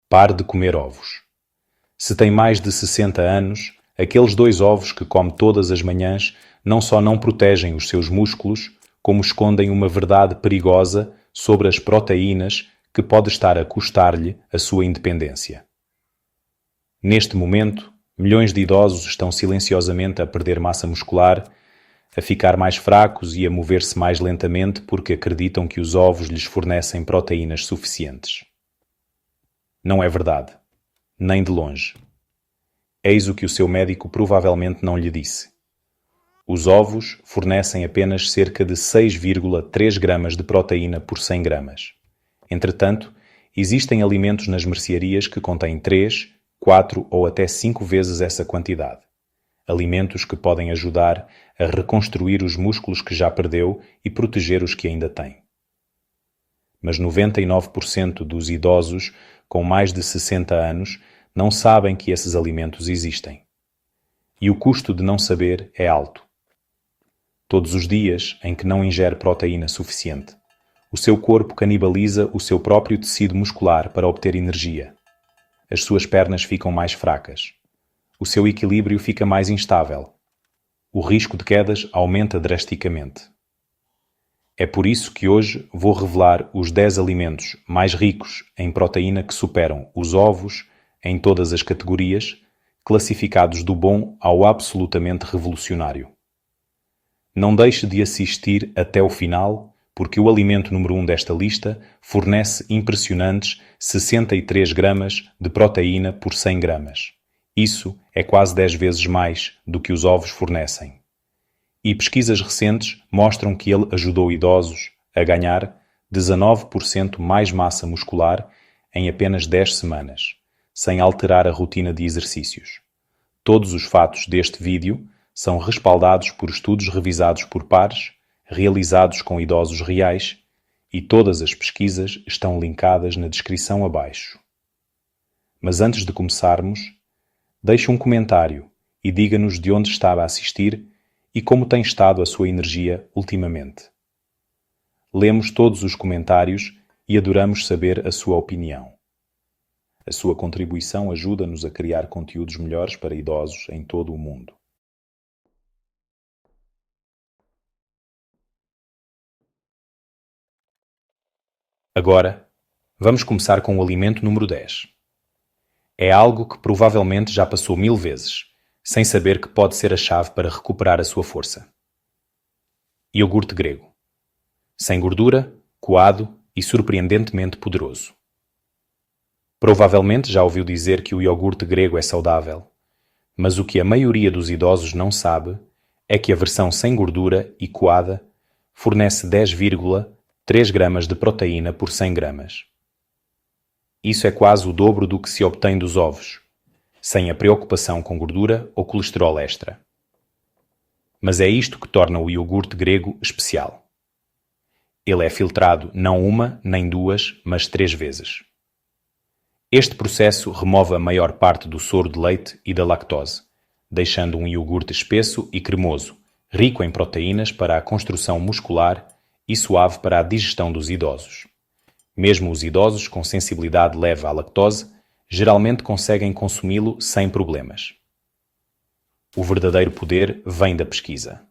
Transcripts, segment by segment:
Pare de comer ovos. Se tem mais de 60 anos, aqueles 2 ovos que come todas as manhãs não só não protegem os seus músculos, como escondem uma verdade perigosa sobre as proteínas que pode estar a custar-lhe a sua independência. Neste momento, milhões de idosos estão silenciosamente a perder massa muscular, a ficar mais fracos e a mover-se mais lentamente porque acreditam que os ovos lhes fornecem proteínas suficientes. Não é verdade, nem de longe. Eis o que o seu médico provavelmente não lhe disse. Os ovos fornecem apenas cerca de 6,3 gramas de proteína por 100 gramas. Entretanto, existem alimentos nas mercearias que contêm 3, 4 ou até 5 vezes essa quantidade. Alimentos que podem ajudar a reconstruir os músculos que já perdeu e proteger os que ainda tem. Mas 99% dos idosos com mais de 60 anos não sabem que esses alimentos existem. E o custo de não saber é alto. Todos os dias em que não ingere proteína suficiente, o seu corpo canibaliza o seu próprio tecido muscular para obter energia. As suas pernas ficam mais fracas. O seu equilíbrio fica mais instável. O risco de quedas aumenta drasticamente. É por isso que hoje vou revelar os 10 alimentos mais ricos em proteína que superam os ovos em todas as categorias, classificados do bom ao absolutamente revolucionário. Não deixe de assistir até o final, porque o alimento número 1 desta lista fornece impressionantes 63 gramas de proteína por 100 gramas. Isso é quase 10 vezes mais do que os ovos fornecem. E pesquisas recentes mostram que ele ajudou idosos a ganhar 19% mais massa muscular em apenas 10 semanas, sem alterar a rotina de exercícios. Todos os fatos deste vídeo são respaldados por estudos revisados por pares, realizados com idosos reais, e todas as pesquisas estão linkadas na descrição abaixo. Mas antes de começarmos, deixe um comentário e diga-nos de onde estava a assistir e como tem estado a sua energia ultimamente. Lemos todos os comentários e adoramos saber a sua opinião. A sua contribuição ajuda-nos a criar conteúdos melhores para idosos em todo o mundo. Agora, vamos começar com o alimento número 10. É algo que provavelmente já passou 1000 vezes, sem saber que pode ser a chave para recuperar a sua força. Iogurte grego. Sem gordura, coado e surpreendentemente poderoso. Provavelmente já ouviu dizer que o iogurte grego é saudável, mas o que a maioria dos idosos não sabe é que a versão sem gordura e coada fornece 10,3 gramas de proteína por 100 gramas. Isso é quase o dobro do que se obtém dos ovos, sem a preocupação com gordura ou colesterol extra. Mas é isto que torna o iogurte grego especial. Ele é filtrado não uma, nem duas, mas 3 vezes. Este processo remove a maior parte do soro de leite e da lactose, deixando um iogurte espesso e cremoso, rico em proteínas para a construção muscular e suave para a digestão dos idosos. Mesmo os idosos com sensibilidade leve à lactose geralmente conseguem consumi-lo sem problemas. O verdadeiro poder vem da pesquisa.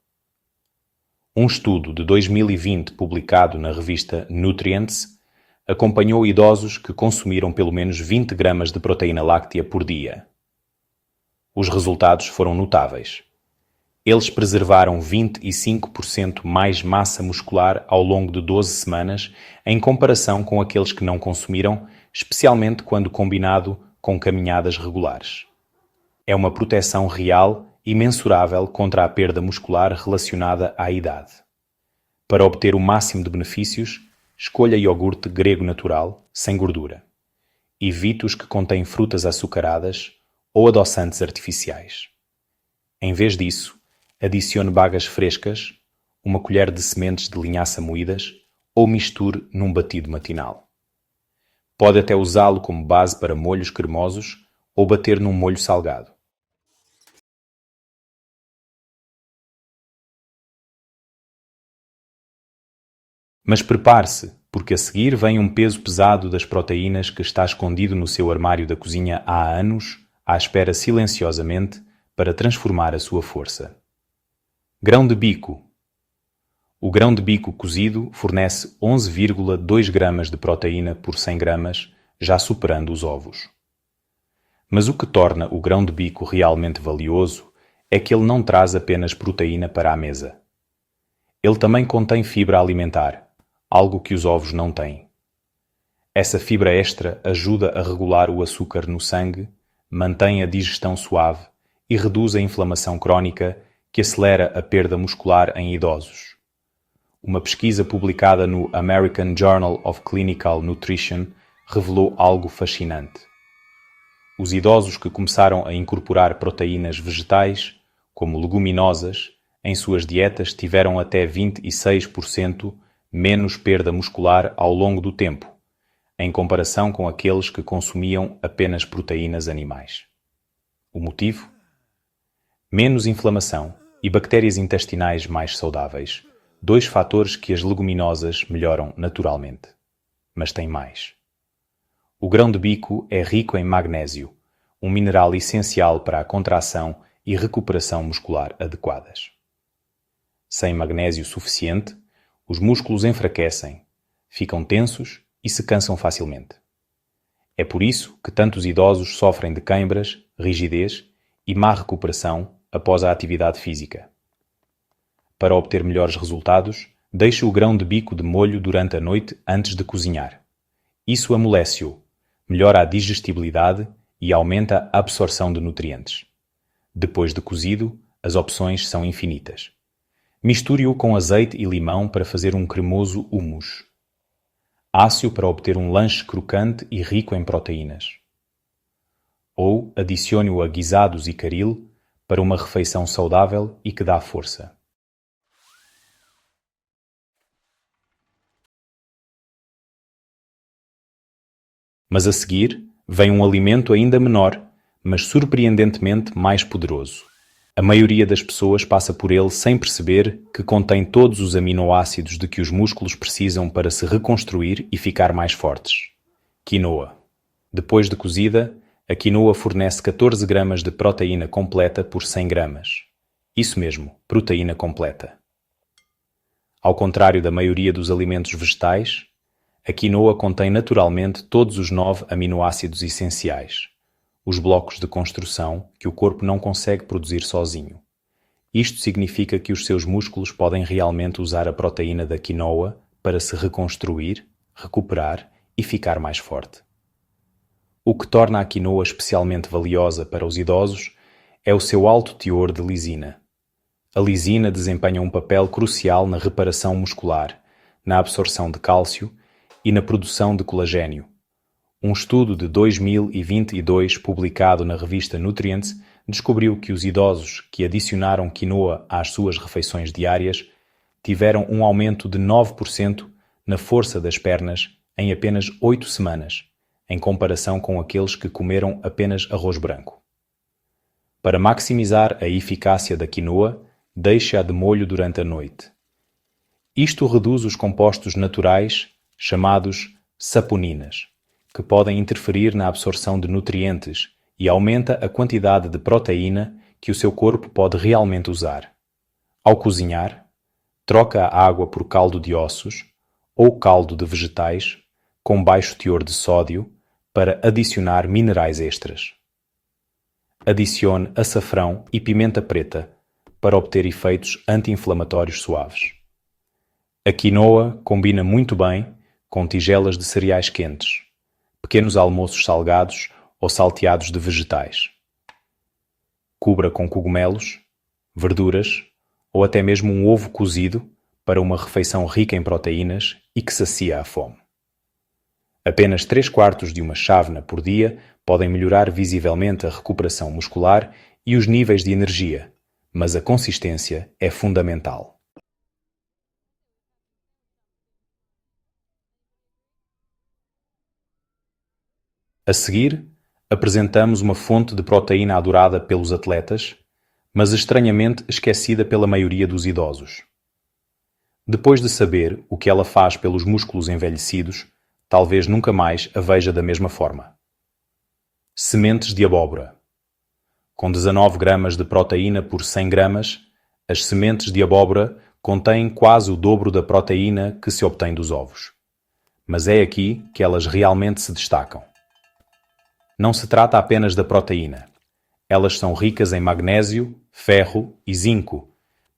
Um estudo de 2020 publicado na revista Nutrients acompanhou idosos que consumiram pelo menos 20 gramas de proteína láctea por dia. Os resultados foram notáveis. Eles preservaram 25% mais massa muscular ao longo de 12 semanas em comparação com aqueles que não consumiram, especialmente quando combinado com caminhadas regulares. É uma proteção real e mensurável contra a perda muscular relacionada à idade. Para obter o máximo de benefícios, escolha iogurte grego natural, sem gordura. Evite os que contêm frutas açucaradas ou adoçantes artificiais. Em vez disso, adicione bagas frescas, uma colher de sementes de linhaça moídas ou misture num batido matinal. Pode até usá-lo como base para molhos cremosos ou bater num molho salgado. Mas prepare-se, porque a seguir vem um peso pesado das proteínas que está escondido no seu armário da cozinha há anos, à espera silenciosamente para transformar a sua força. Grão de bico. O grão de bico cozido fornece 11,2 gramas de proteína por 100 gramas, já superando os ovos. Mas o que torna o grão de bico realmente valioso é que ele não traz apenas proteína para a mesa. Ele também contém fibra alimentar, algo que os ovos não têm. Essa fibra extra ajuda a regular o açúcar no sangue, mantém a digestão suave e reduz a inflamação crónica que acelera a perda muscular em idosos. Uma pesquisa publicada no American Journal of Clinical Nutrition revelou algo fascinante. Os idosos que começaram a incorporar proteínas vegetais, como leguminosas, em suas dietas tiveram até 26% menos perda muscular ao longo do tempo, em comparação com aqueles que consumiam apenas proteínas animais. O motivo? Menos inflamação e bactérias intestinais mais saudáveis, dois fatores que as leguminosas melhoram naturalmente. Mas tem mais. O grão de bico é rico em magnésio, um mineral essencial para a contração e recuperação muscular adequadas. Sem magnésio suficiente, os músculos enfraquecem, ficam tensos e se cansam facilmente. É por isso que tantos idosos sofrem de câimbras, rigidez e má recuperação após a atividade física. Para obter melhores resultados, deixe o grão de bico de molho durante a noite antes de cozinhar. Isso amolece-o, melhora a digestibilidade e aumenta a absorção de nutrientes. Depois de cozido, as opções são infinitas. Misture-o com azeite e limão para fazer um cremoso hummus. Asse-o para obter um lanche crocante e rico em proteínas. Ou adicione-o a guisados e caril para uma refeição saudável e que dá força. Mas a seguir vem um alimento ainda menor, mas surpreendentemente mais poderoso. A maioria das pessoas passa por ele sem perceber que contém todos os aminoácidos de que os músculos precisam para se reconstruir e ficar mais fortes. Quinoa. Depois de cozida, a quinoa fornece 14 gramas de proteína completa por 100 gramas. Isso mesmo, proteína completa. Ao contrário da maioria dos alimentos vegetais, a quinoa contém naturalmente todos os 9 aminoácidos essenciais, os blocos de construção que o corpo não consegue produzir sozinho. Isto significa que os seus músculos podem realmente usar a proteína da quinoa para se reconstruir, recuperar e ficar mais forte. O que torna a quinoa especialmente valiosa para os idosos é o seu alto teor de lisina. A lisina desempenha um papel crucial na reparação muscular, na absorção de cálcio e na produção de colagênio. Um estudo de 2022 publicado na revista Nutrients descobriu que os idosos que adicionaram quinoa às suas refeições diárias tiveram um aumento de 9% na força das pernas em apenas 8 semanas, em comparação com aqueles que comeram apenas arroz branco. Para maximizar a eficácia da quinoa, deixe-a de molho durante a noite. Isto reduz os compostos naturais, chamados saponinas, que podem interferir na absorção de nutrientes e aumenta a quantidade de proteína que o seu corpo pode realmente usar. Ao cozinhar, troca a água por caldo de ossos ou caldo de vegetais com baixo teor de sódio para adicionar minerais extras. Adicione açafrão e pimenta preta para obter efeitos anti-inflamatórios suaves. A quinoa combina muito bem com tigelas de cereais quentes, pequenos almoços salgados ou salteados de vegetais. Cubra com cogumelos, verduras ou até mesmo um ovo cozido para uma refeição rica em proteínas e que sacia a fome. Apenas 3/4 de uma chávena por dia podem melhorar visivelmente a recuperação muscular e os níveis de energia, mas a consistência é fundamental. A seguir, apresentamos uma fonte de proteína adorada pelos atletas, mas estranhamente esquecida pela maioria dos idosos. Depois de saber o que ela faz pelos músculos envelhecidos, talvez nunca mais a veja da mesma forma. Sementes de abóbora. Com 19 gramas de proteína por 100 gramas, as sementes de abóbora contêm quase o dobro da proteína que se obtém dos ovos. Mas é aqui que elas realmente se destacam. Não se trata apenas da proteína. Elas são ricas em magnésio, ferro e zinco,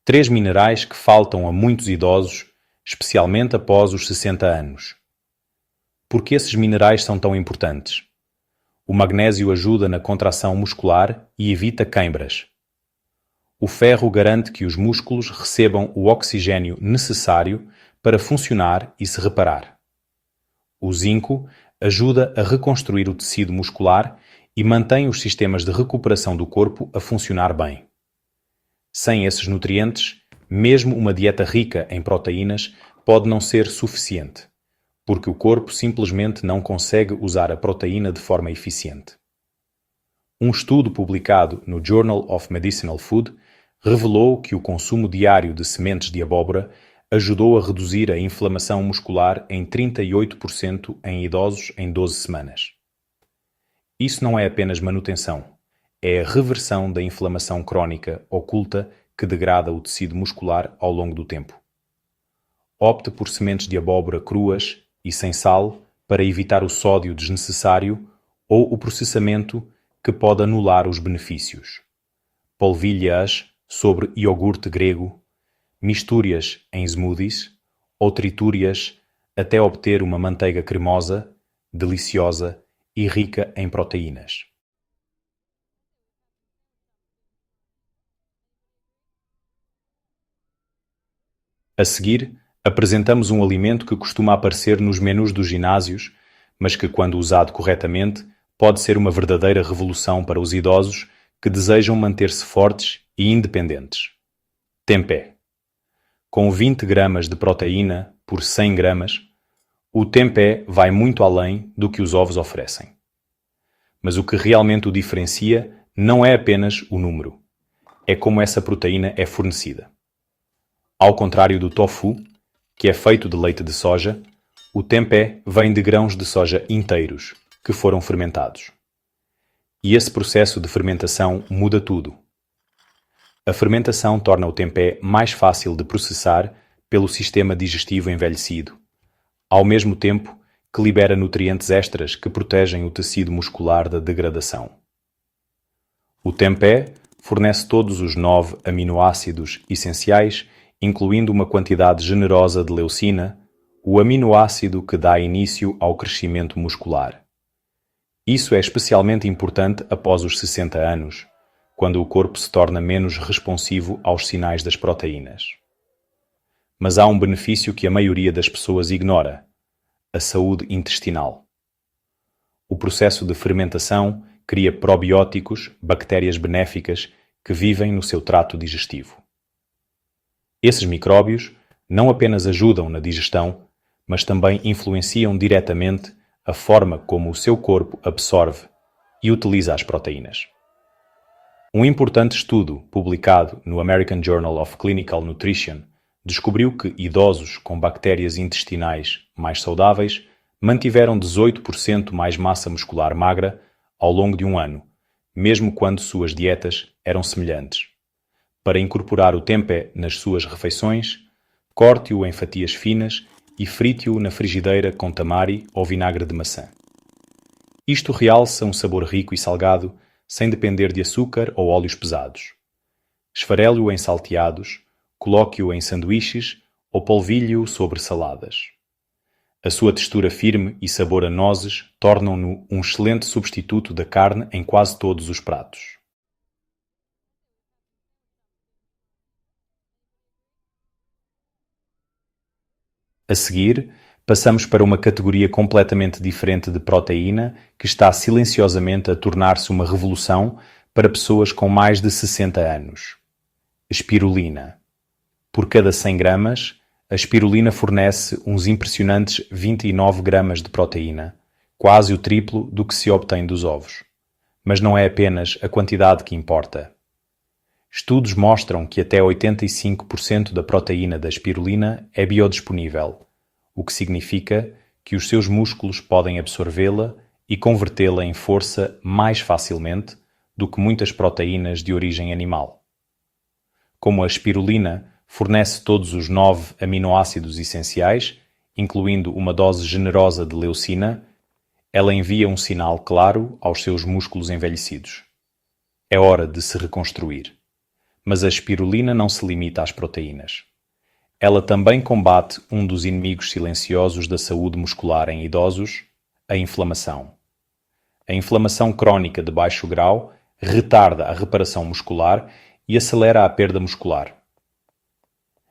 3 minerais que faltam a muitos idosos, especialmente após os 60 anos. Por que esses minerais são tão importantes? O magnésio ajuda na contração muscular e evita queimbras. O ferro garante que os músculos recebam o oxigênio necessário para funcionar e se reparar. O zinco ajuda a reconstruir o tecido muscular e mantém os sistemas de recuperação do corpo a funcionar bem. Sem esses nutrientes, mesmo uma dieta rica em proteínas pode não ser suficiente, porque o corpo simplesmente não consegue usar a proteína de forma eficiente. Um estudo publicado no Journal of Medicinal Food revelou que o consumo diário de sementes de abóbora ajudou a reduzir a inflamação muscular em 38% em idosos em 12 semanas. Isso não é apenas manutenção, é a reversão da inflamação crónica oculta que degrada o tecido muscular ao longo do tempo. Opte por sementes de abóbora cruas e sem sal para evitar o sódio desnecessário ou o processamento que pode anular os benefícios. Polvilhe-as sobre iogurte grego, misture-as em smoothies ou triture-as até obter uma manteiga cremosa, deliciosa e rica em proteínas. A seguir, apresentamos um alimento que costuma aparecer nos menus dos ginásios, mas que, quando usado corretamente, pode ser uma verdadeira revolução para os idosos que desejam manter-se fortes e independentes. Tempé. Com 20 gramas de proteína por 100 gramas, o tempé vai muito além do que os ovos oferecem. Mas o que realmente o diferencia não é apenas o número, é como essa proteína é fornecida. Ao contrário do tofu, que é feito de leite de soja, o tempé vem de grãos de soja inteiros, que foram fermentados. E esse processo de fermentação muda tudo. A fermentação torna o tempé mais fácil de processar pelo sistema digestivo envelhecido, ao mesmo tempo que libera nutrientes extras que protegem o tecido muscular da degradação. O tempé fornece todos os 9 aminoácidos essenciais, incluindo uma quantidade generosa de leucina, o aminoácido que dá início ao crescimento muscular. Isso é especialmente importante após os 60 anos, quando o corpo se torna menos responsivo aos sinais das proteínas. Mas há um benefício que a maioria das pessoas ignora: a saúde intestinal. O processo de fermentação cria probióticos, bactérias benéficas, que vivem no seu trato digestivo. Esses micróbios não apenas ajudam na digestão, mas também influenciam diretamente a forma como o seu corpo absorve e utiliza as proteínas. Um importante estudo publicado no American Journal of Clinical Nutrition descobriu que idosos com bactérias intestinais mais saudáveis mantiveram 18% mais massa muscular magra ao longo de um ano, mesmo quando suas dietas eram semelhantes. Para incorporar o tempé nas suas refeições, corte-o em fatias finas e frite-o na frigideira com tamari ou vinagre de maçã. Isto realça um sabor rico e salgado, sem depender de açúcar ou óleos pesados. Esfarele-o em salteados, coloque-o em sanduíches ou polvilhe-o sobre saladas. A sua textura firme e sabor a nozes tornam-no um excelente substituto da carne em quase todos os pratos. A seguir, passamos para uma categoria completamente diferente de proteína que está silenciosamente a tornar-se uma revolução para pessoas com mais de 60 anos. Espirulina. Por cada 100 gramas, a espirulina fornece uns impressionantes 29 gramas de proteína, quase o triplo do que se obtém dos ovos. Mas não é apenas a quantidade que importa. Estudos mostram que até 85% da proteína da espirulina é biodisponível, o que significa que os seus músculos podem absorvê-la e convertê-la em força mais facilmente do que muitas proteínas de origem animal. Como a espirulina fornece todos os 9 aminoácidos essenciais, incluindo uma dose generosa de leucina, ela envia um sinal claro aos seus músculos envelhecidos. É hora de se reconstruir. Mas a espirulina não se limita às proteínas. Ela também combate um dos inimigos silenciosos da saúde muscular em idosos, a inflamação. A inflamação crónica de baixo grau retarda a reparação muscular e acelera a perda muscular.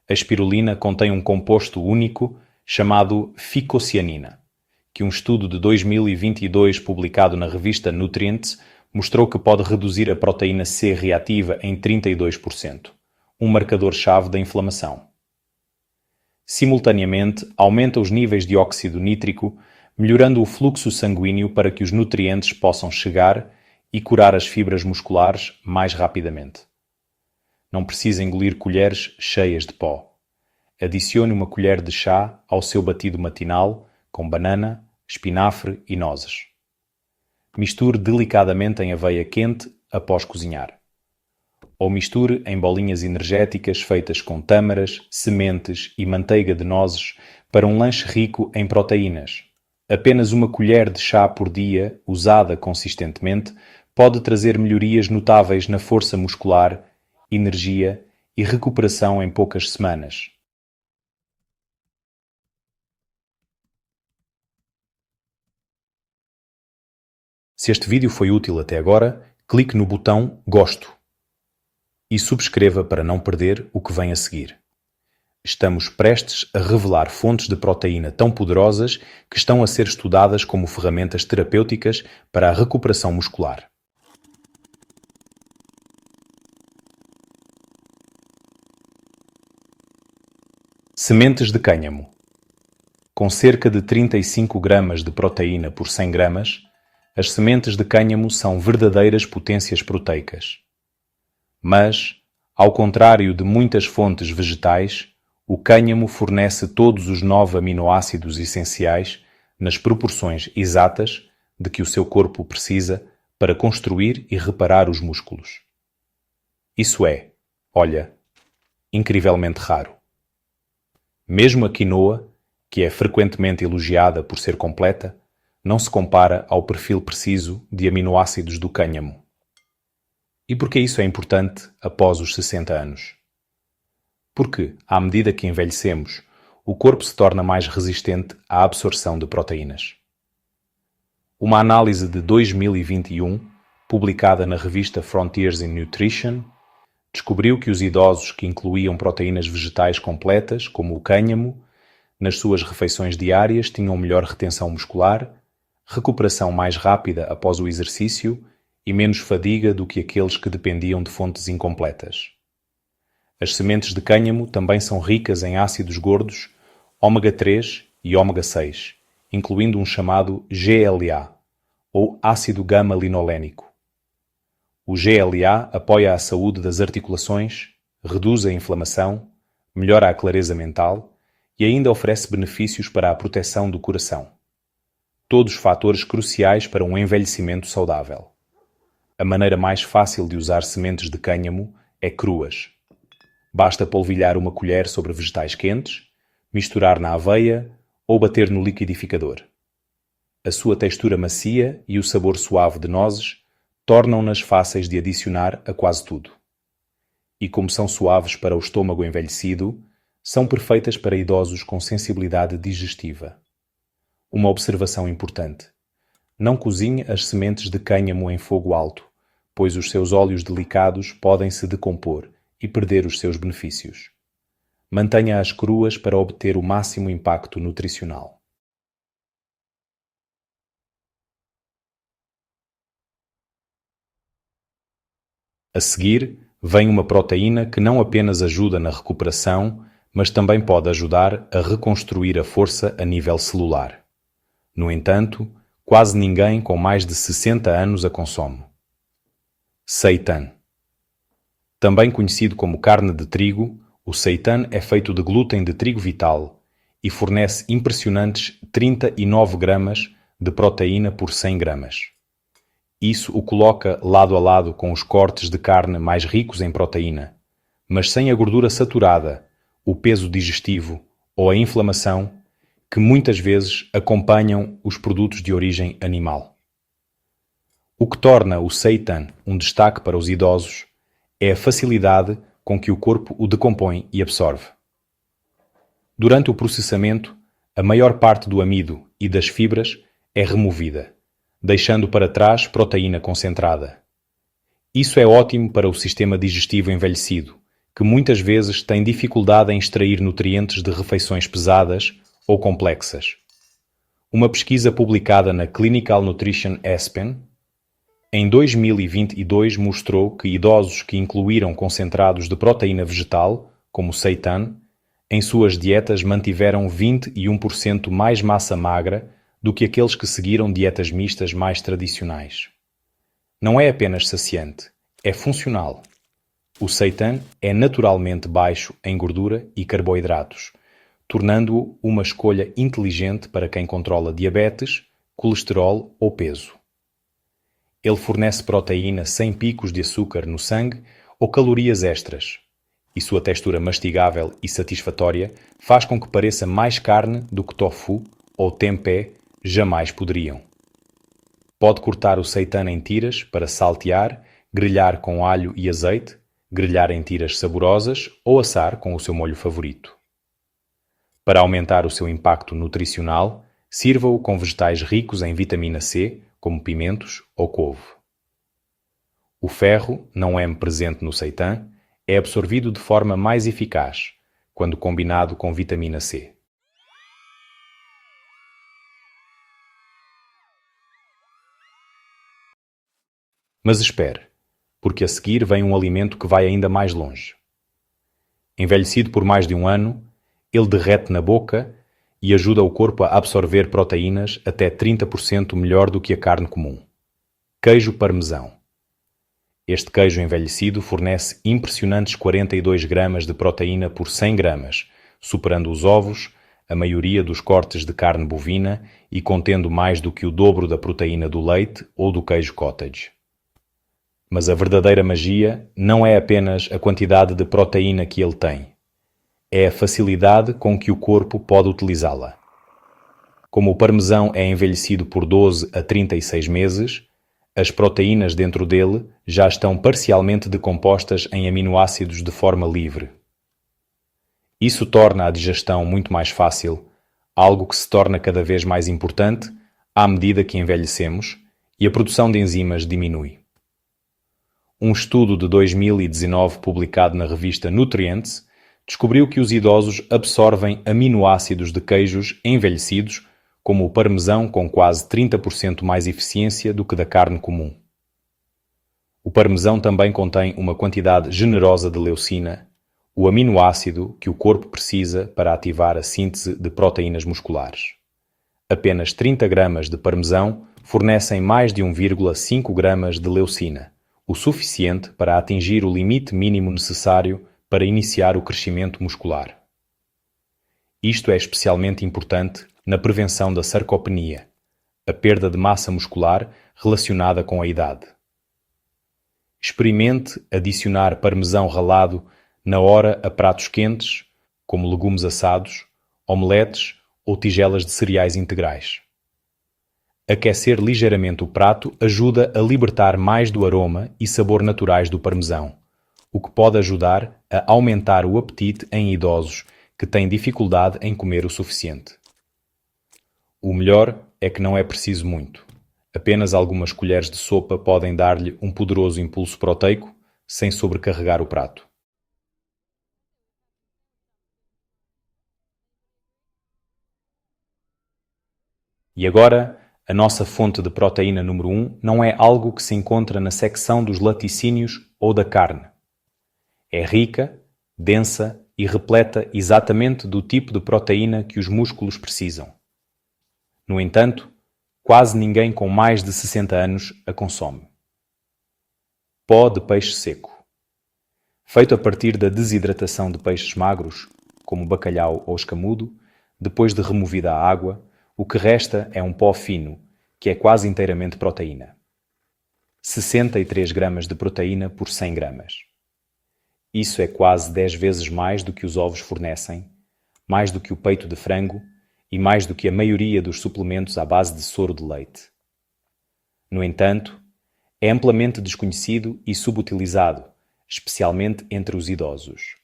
A espirulina contém um composto único chamado ficocianina, que um estudo de 2022 publicado na revista Nutrients mostrou que pode reduzir a proteína C reativa em 32%, um marcador-chave da inflamação. Simultaneamente, aumenta os níveis de óxido nítrico, melhorando o fluxo sanguíneo para que os nutrientes possam chegar e curar as fibras musculares mais rapidamente. Não precisa engolir colheres cheias de pó. Adicione uma colher de chá ao seu batido matinal com banana, espinafre e nozes. Misture delicadamente em aveia quente após cozinhar. Ou misture em bolinhas energéticas feitas com tâmaras, sementes e manteiga de nozes para um lanche rico em proteínas. Apenas uma colher de chá por dia, usada consistentemente, pode trazer melhorias notáveis na força muscular, energia e recuperação em poucas semanas. Se este vídeo foi útil até agora, clique no botão Gosto e subscreva para não perder o que vem a seguir. Estamos prestes a revelar fontes de proteína tão poderosas que estão a ser estudadas como ferramentas terapêuticas para a recuperação muscular. Sementes de cânhamo. Com cerca de 35 gramas de proteína por 100 gramas, as sementes de cânhamo são verdadeiras potências proteicas. Mas, ao contrário de muitas fontes vegetais, o cânhamo fornece todos os 9 aminoácidos essenciais nas proporções exatas de que o seu corpo precisa para construir e reparar os músculos. Isso é, olha, incrivelmente raro. Mesmo a quinoa, que é frequentemente elogiada por ser completa, não se compara ao perfil preciso de aminoácidos do cânhamo. E por que isso é importante após os 60 anos? Porque, à medida que envelhecemos, o corpo se torna mais resistente à absorção de proteínas. Uma análise de 2021, publicada na revista Frontiers in Nutrition, descobriu que os idosos que incluíam proteínas vegetais completas, como o cânhamo, nas suas refeições diárias tinham melhor retenção muscular, recuperação mais rápida após o exercício e menos fadiga do que aqueles que dependiam de fontes incompletas. As sementes de cânhamo também são ricas em ácidos gordos, ômega 3 e ômega 6, incluindo um chamado GLA, ou ácido gama-linolénico. O GLA apoia a saúde das articulações, reduz a inflamação, melhora a clareza mental e ainda oferece benefícios para a proteção do coração. Todos fatores cruciais para um envelhecimento saudável. A maneira mais fácil de usar sementes de cânhamo é cruas. Basta polvilhar uma colher sobre vegetais quentes, misturar na aveia ou bater no liquidificador. A sua textura macia e o sabor suave de nozes tornam-nas fáceis de adicionar a quase tudo. E como são suaves para o estômago envelhecido, são perfeitas para idosos com sensibilidade digestiva. Uma observação importante. Não cozinhe as sementes de cânhamo em fogo alto, pois os seus óleos delicados podem se decompor e perder os seus benefícios. Mantenha-as cruas para obter o máximo impacto nutricional. A seguir, vem uma proteína que não apenas ajuda na recuperação, mas também pode ajudar a reconstruir a força a nível celular. No entanto, quase ninguém com mais de 60 anos a consome. Seitan. Também conhecido como carne de trigo, o seitan é feito de glúten de trigo vital e fornece impressionantes 39 gramas de proteína por 100 gramas. Isso o coloca lado a lado com os cortes de carne mais ricos em proteína, mas sem a gordura saturada, o peso digestivo ou a inflamação que muitas vezes acompanham os produtos de origem animal. O que torna o seitan um destaque para os idosos é a facilidade com que o corpo o decompõe e absorve. Durante o processamento, a maior parte do amido e das fibras é removida, deixando para trás proteína concentrada. Isso é ótimo para o sistema digestivo envelhecido, que muitas vezes tem dificuldade em extrair nutrientes de refeições pesadas ou complexas. Uma pesquisa publicada na Clinical Nutrition Aspen em 2022 mostrou que idosos que incluíram concentrados de proteína vegetal, como seitan, em suas dietas mantiveram 21% mais massa magra do que aqueles que seguiram dietas mistas mais tradicionais. Não é apenas saciante, é funcional. O seitan é naturalmente baixo em gordura e carboidratos, tornando-o uma escolha inteligente para quem controla diabetes, colesterol ou peso. Ele fornece proteína sem picos de açúcar no sangue ou calorias extras, e sua textura mastigável e satisfatória faz com que pareça mais carne do que tofu ou tempeh jamais poderiam. Pode cortar o seitan em tiras para saltear, grelhar com alho e azeite, grelhar em tiras saborosas ou assar com o seu molho favorito. Para aumentar o seu impacto nutricional, sirva-o com vegetais ricos em vitamina C, como pimentos ou couve. O ferro, não é presente no seitan, é absorvido de forma mais eficaz, quando combinado com vitamina C. Mas espere, porque a seguir vem um alimento que vai ainda mais longe. Envelhecido por mais de um ano, ele derrete na boca e ajuda o corpo a absorver proteínas até 30% melhor do que a carne comum. Queijo parmesão. Este queijo envelhecido fornece impressionantes 42 gramas de proteína por 100 gramas, superando os ovos, a maioria dos cortes de carne bovina e contendo mais do que o dobro da proteína do leite ou do queijo cottage. Mas a verdadeira magia não é apenas a quantidade de proteína que ele tem. É a facilidade com que o corpo pode utilizá-la. Como o parmesão é envelhecido por 12 a 36 meses, as proteínas dentro dele já estão parcialmente decompostas em aminoácidos de forma livre. Isso torna a digestão muito mais fácil, algo que se torna cada vez mais importante à medida que envelhecemos e a produção de enzimas diminui. Um estudo de 2019 publicado na revista Nutrients descobriu que os idosos absorvem aminoácidos de queijos envelhecidos, como o parmesão, com quase 30% mais eficiência do que da carne comum. O parmesão também contém uma quantidade generosa de leucina, o aminoácido que o corpo precisa para ativar a síntese de proteínas musculares. Apenas 30 gramas de parmesão fornecem mais de 1,5 gramas de leucina, o suficiente para atingir o limite mínimo necessário para iniciar o crescimento muscular. Isto é especialmente importante na prevenção da sarcopenia, a perda de massa muscular relacionada com a idade. Experimente adicionar parmesão ralado na hora a pratos quentes, como legumes assados, omeletes ou tigelas de cereais integrais. Aquecer ligeiramente o prato ajuda a libertar mais do aroma e sabor naturais do parmesão, o que pode ajudar a aumentar o apetite em idosos que têm dificuldade em comer o suficiente. O melhor é que não é preciso muito. Apenas algumas colheres de sopa podem dar-lhe um poderoso impulso proteico sem sobrecarregar o prato. E agora, a nossa fonte de proteína número 1 não é algo que se encontra na secção dos laticínios ou da carne. É rica, densa e repleta exatamente do tipo de proteína que os músculos precisam. No entanto, quase ninguém com mais de 60 anos a consome. Pó de peixe seco. feito a partir da desidratação de peixes magros, como o bacalhau ou escamudo, depois de removida a água, o que resta é um pó fino, que é quase inteiramente proteína. 63 gramas de proteína por 100 gramas. Isso é quase 10 vezes mais do que os ovos fornecem, mais do que o peito de frango e mais do que a maioria dos suplementos à base de soro de leite. No entanto, é amplamente desconhecido e subutilizado, especialmente entre os idosos.